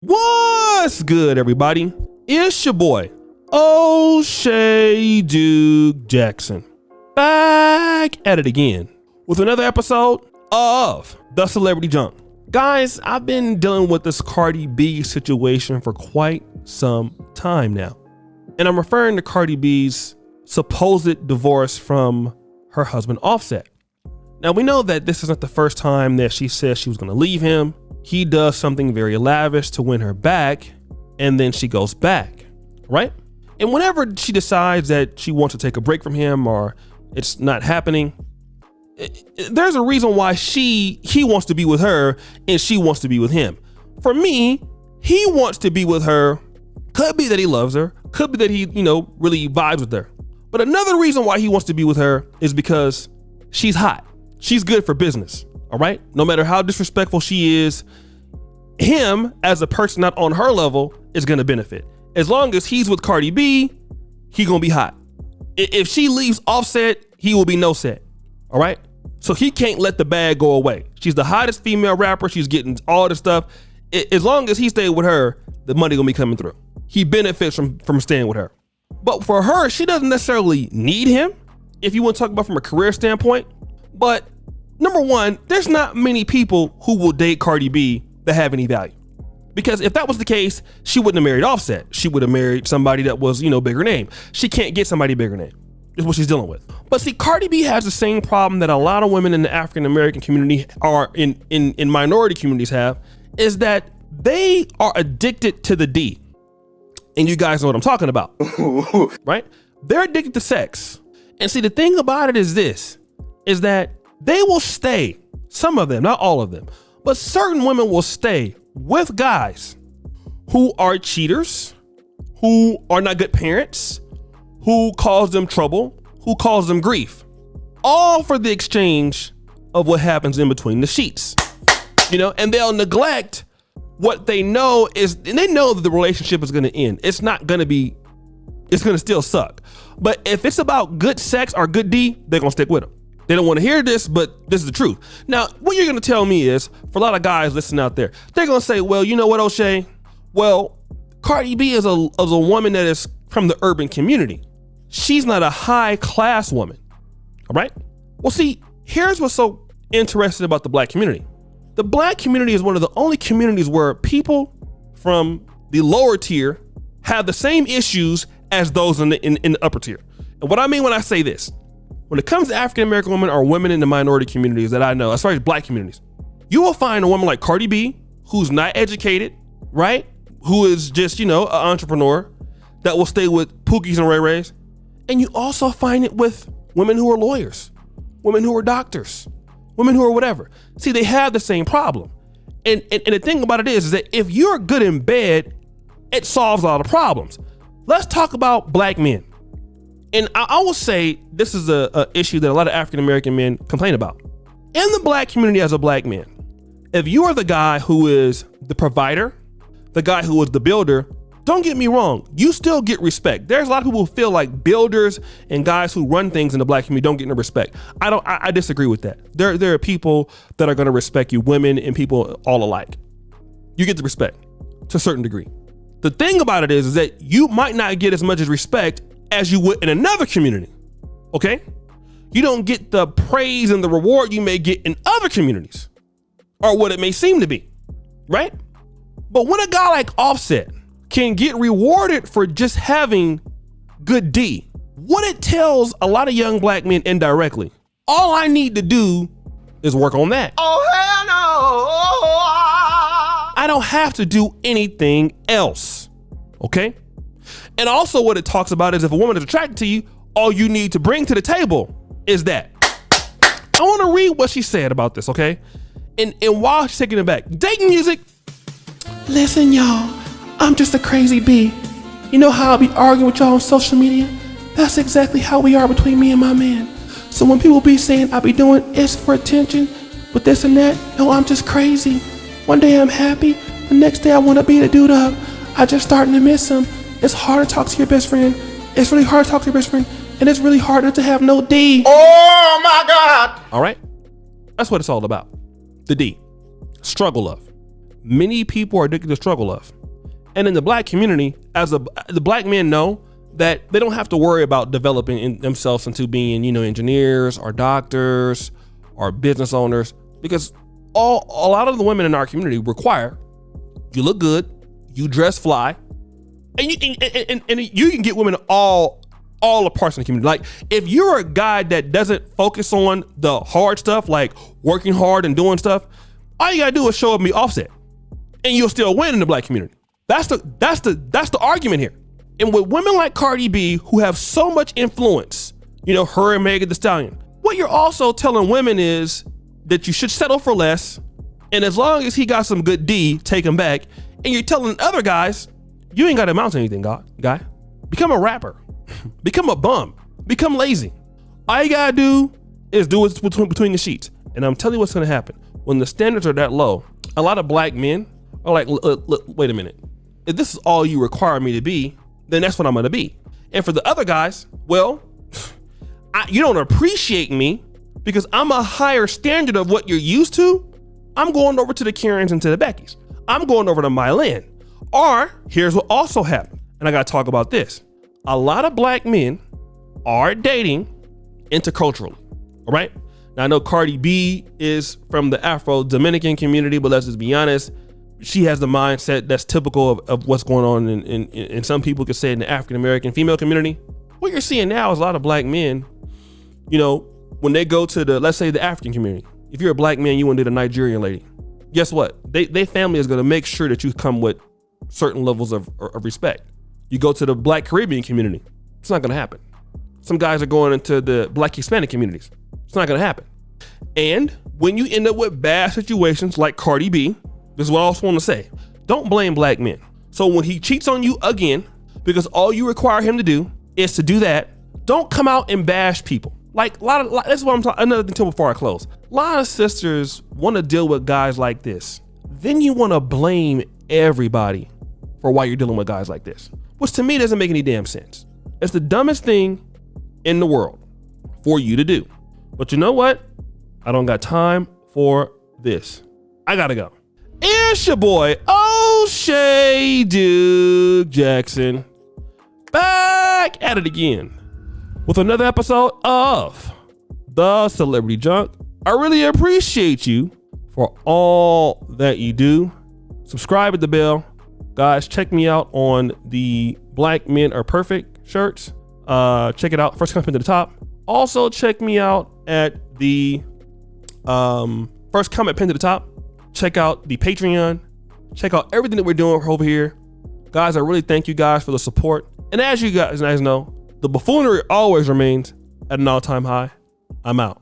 What's good, everybody? It's your boy, O'Shea Duke Jackson, back at it again with another episode of The Celebrity Junk. Guys, I've been dealing with this Cardi B situation for quite some time now. And I'm referring to Cardi B's supposed divorce from her husband Offset. Now, we know that this isn't the first time that she says she was going to leave him. He does something very lavish to win her back, and then she goes back, right? And whenever she decides that she wants to take a break from him or it's not happening, there's a reason why he wants to be with her and she wants to be with him. For me, he wants to be with her. Could be that he loves her. Could be that he, really vibes with her. But another reason why he wants to be with her is because she's hot. She's good for business. All right. No matter how disrespectful she is, him as a person not on her level is going to benefit. As long as he's with Cardi B, he going to be hot. If she leaves Offset, he will be no set. All right. So he can't let the bag go away. She's the hottest female rapper. She's getting all the stuff. As long as he stays with her, the money going to be coming through. He benefits from staying with her. But for her, she doesn't necessarily need him, if you want to talk about from a career standpoint. But number one, there's not many people who will date Cardi B that have any value. Because if that was the case, she wouldn't have married Offset. She would have married somebody that was, bigger name. She can't get somebody bigger name. Is what she's dealing with. But see, Cardi B has the same problem that a lot of women in the African American community are in minority communities have, is that they are addicted to the D. And you guys know what I'm talking about, right? They're addicted to sex. And see, the thing about it is this, is that they will stay, some of them, not all of them, but certain women will stay with guys who are cheaters, who are not good parents, who cause them trouble, who cause them grief, all for the exchange of what happens in between the sheets, and they'll neglect what they know is, and they know that the relationship is going to end. It's not going to be, it's going to still suck. But if it's about good sex or good D, they're going to stick with them. They don't want to hear this, but this is the truth. Now, what you're going to tell me is, for a lot of guys listening out there, they're going to say, well, you know what, O'Shea? Well, Cardi B is a woman that is from the urban community. She's not a high class woman. All right. Well, see, here's what's so interesting about the black community. The black community is one of the only communities where people from the lower tier have the same issues as those in the upper tier. And what I mean when I say this, when it comes to African American women or women in the minority communities that I know, as far as black communities, you will find a woman like Cardi B, who's not educated, right? Who is just, an entrepreneur that will stay with Pookies and Ray Rays. And you also find it with women who are lawyers, women who are doctors, women who are whatever. See, they have the same problem. And the thing about it is that if you're good in bed, it solves all the problems. Let's talk about black men. And I will say this is a issue that a lot of African American men complain about. In the black community as a black man, if you are the guy who is the provider, the guy who is the builder, don't get me wrong, you still get respect. There's a lot of people who feel like builders and guys who run things in the black community don't get no respect. I disagree with that. There are people that are going to respect you, women and people all alike. You get the respect to a certain degree. The thing about it is that you might not get as much as respect as you would in another community, okay? You don't get the praise and the reward you may get in other communities, or what it may seem to be, right? But when a guy like Offset can get rewarded for just having good D, what it tells a lot of young black men indirectly, all I need to do is work on that. Oh, hell no! I don't have to do anything else, okay? And also what it talks about is if a woman is attracted to you, all you need to bring to the table is that. I want to read what she said about this, okay? And while she's taking it back, dating music. Listen, y'all, I'm just a crazy bee. You know how I'll be arguing with y'all on social media? That's exactly how we are between me and my man. So when people be saying I be doing it's for attention, but this and that, no, I'm just crazy. One day I'm happy, the next day I want to beat a dude up. I just starting to miss him. It's hard to talk to your best friend. It's really hard to talk to your best friend. And it's really hard not to have no D. Oh my God. All right. That's what it's all about. The D. Struggle of. many people are addicted to struggle of. And in the black community, the black men know that they don't have to worry about developing themselves into being, engineers or doctors or business owners, because a lot of the women in our community require you look good, you dress fly, and you can get women all the parts in the community. Like, if you're a guy that doesn't focus on the hard stuff, like working hard and doing stuff, all you gotta do is show up and be Offset, and you'll still win in the black community. That's the argument here. And with women like Cardi B, who have so much influence, her and Megan Thee Stallion, what you're also telling women is that you should settle for less, and as long as he got some good D, take him back. And you're telling other guys, you ain't got to amount to anything, guy. Become a rapper. Become a bum. Become lazy. All you gotta do is do what's between the sheets. And I'm telling you what's gonna happen. When the standards are that low, a lot of black men are like, look, wait a minute. If this is all you require me to be, then that's what I'm gonna be. And for the other guys, well, you don't appreciate me because I'm a higher standard of what you're used to. I'm going over to the Karens and to the Beckys. I'm going over to my land. Or here's what also happened. And I gotta talk about this. A lot of black men are dating interculturally, all right? Now I know Cardi B is from the Afro-Dominican community, but let's just be honest, she has the mindset that's typical of what's going on in some people could say in the African-American female community. What you're seeing now is a lot of black men, when they go to let's say the African community, if you're a black man, you want to date a Nigerian lady, guess what? They family is going to make sure that you come with certain levels of respect. You go to the black Caribbean community, it's not going to happen. Some guys are going into the black Hispanic communities. It's not going to happen. And when you end up with bad situations like Cardi B, this is what I also want to say. Don't blame black men. So when he cheats on you again, because all you require him to do is to do that, don't come out and bash people. Like that's what I'm talking. Another thing before I close. A lot of sisters want to deal with guys like this. Then you want to blame everybody for why you're dealing with guys like this, which to me doesn't make any damn sense. It's the dumbest thing in the world for you to do. But you know what? I don't got time for this. I gotta go. It's your boy, O'Shea Duke Jackson, back at it again with another episode of The Celebrity Junk. I really appreciate you for all that you do. Subscribe at the bell. Guys, check me out on the Black Men Are Perfect shirts. Check it out. First comment to the top. Also, check me out at the first comment pinned to the top. Check out the Patreon. Check out everything that we're doing over here. Guys, I really thank you guys for the support. And as you guys know, the buffoonery always remains at an all-time high. I'm out.